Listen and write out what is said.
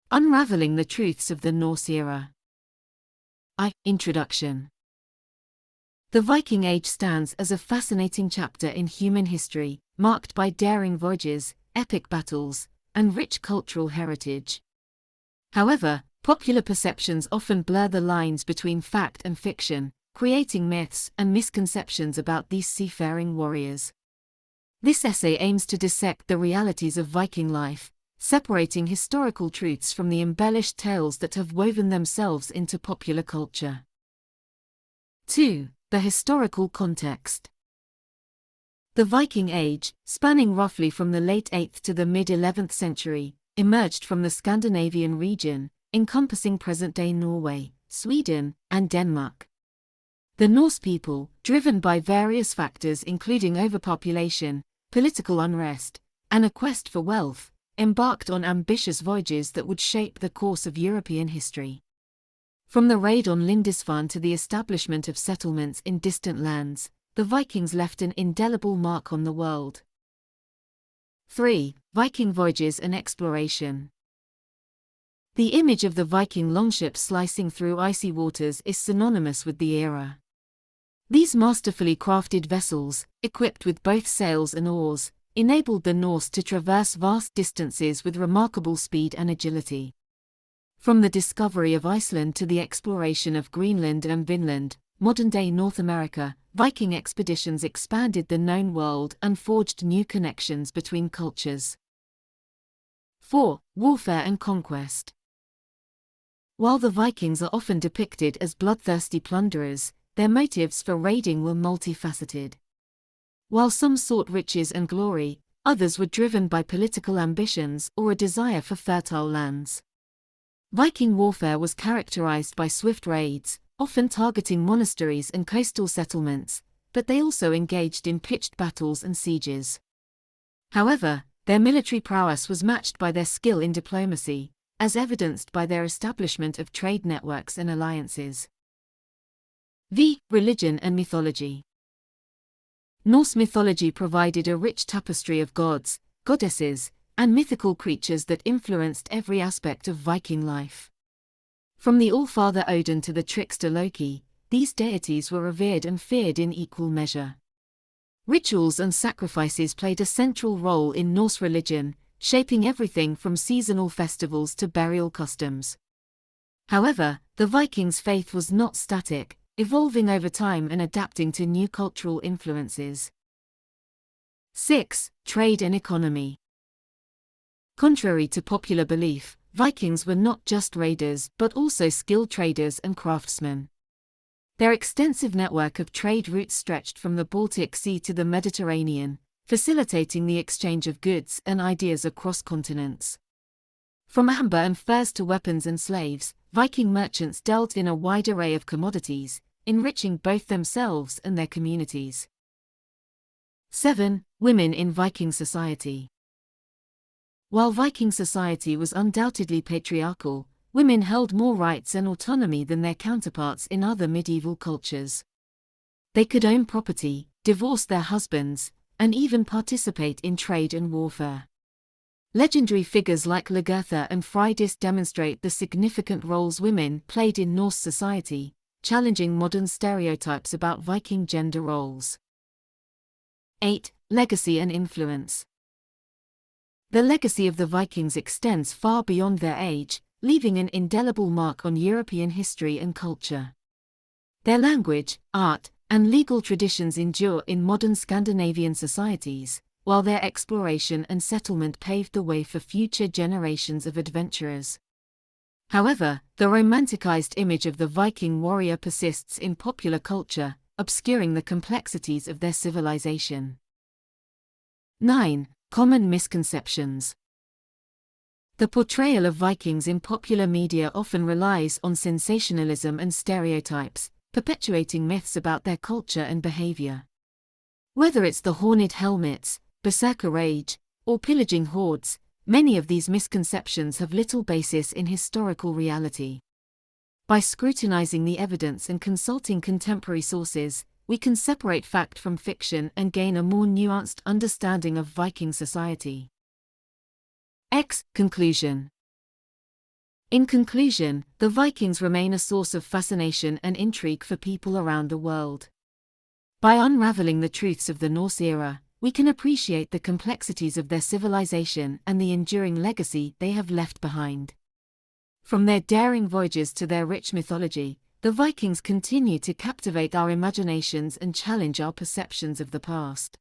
Unraveling the Truths of the Norse Era. Introduction. The Viking Age stands as a fascinating chapter in human history, marked by daring voyages, epic battles, and rich cultural heritage. However, popular perceptions often blur the lines between fact and fiction, creating myths and misconceptions about these seafaring warriors. This essay aims to dissect the realities of Viking life, separating historical truths from the embellished tales that have woven themselves into popular culture. 2. The historical context. The Viking Age, spanning roughly from the late 8th to the mid-11th century, emerged from the Scandinavian region, encompassing present-day Norway, Sweden, and Denmark. The Norse people, driven by various factors including overpopulation, political unrest, and a quest for wealth, embarked on ambitious voyages that would shape the course of European history. From the raid on Lindisfarne to the establishment of settlements in distant lands, the Vikings left an indelible mark on the world. 3. Viking voyages and exploration. The image of the Viking longships slicing through icy waters is synonymous with the era. These masterfully crafted vessels, equipped with both sails and oars, enabled the Norse to traverse vast distances with remarkable speed and agility. From the discovery of Iceland to the exploration of Greenland and Vinland, modern-day North America, Viking expeditions expanded the known world and forged new connections between cultures. 4. Warfare and conquest. While the Vikings are often depicted as bloodthirsty plunderers, their motives for raiding were multifaceted. While some sought riches and glory, others were driven by political ambitions or a desire for fertile lands. Viking warfare was characterized by swift raids, often targeting monasteries and coastal settlements, but they also engaged in pitched battles and sieges. However, their military prowess was matched by their skill in diplomacy, as evidenced by their establishment of trade networks and alliances. Religion and mythology. Norse mythology provided a rich tapestry of gods, goddesses, and mythical creatures that influenced every aspect of Viking life. From the All-Father Odin to the trickster Loki, these deities were revered and feared in equal measure. Rituals and sacrifices played a central role in Norse religion, shaping everything from seasonal festivals to burial customs. However, the Vikings' faith was not static, evolving over time and adapting to new cultural influences. 6. Trade and economy. Contrary to popular belief, Vikings were not just raiders but also skilled traders and craftsmen. Their extensive network of trade routes stretched from the Baltic Sea to the Mediterranean, facilitating the exchange of goods and ideas across continents. From amber and furs to weapons and slaves, Viking merchants dealt in a wide array of commodities, enriching both themselves and their communities. 7. Women in Viking society. While Viking society was undoubtedly patriarchal, women held more rights and autonomy than their counterparts in other medieval cultures. They could own property, divorce their husbands, and even participate in trade and warfare. Legendary figures like Lagertha and Freydis demonstrate the significant roles women played in Norse society, challenging modern stereotypes about Viking gender roles. 8. Legacy and influence. The legacy of the Vikings extends far beyond their age, leaving an indelible mark on European history and culture. Their language, art, and legal traditions endure in modern Scandinavian societies, while their exploration and settlement paved the way for future generations of adventurers. However, the romanticized image of the Viking warrior persists in popular culture, obscuring the complexities of their civilization. 9. Common misconceptions. The portrayal of Vikings in popular media often relies on sensationalism and stereotypes, perpetuating myths about their culture and behavior. Whether it's the horned helmets, berserker rage, or pillaging hordes, many of these misconceptions have little basis in historical reality. By scrutinizing the evidence and consulting contemporary sources, we can separate fact from fiction and gain a more nuanced understanding of Viking society. Conclusion. In conclusion, the Vikings remain a source of fascination and intrigue for people around the world. By unraveling the truths of the Norse era, we can appreciate the complexities of their civilization and the enduring legacy they have left behind. From their daring voyages to their rich mythology, the Vikings continue to captivate our imaginations and challenge our perceptions of the past.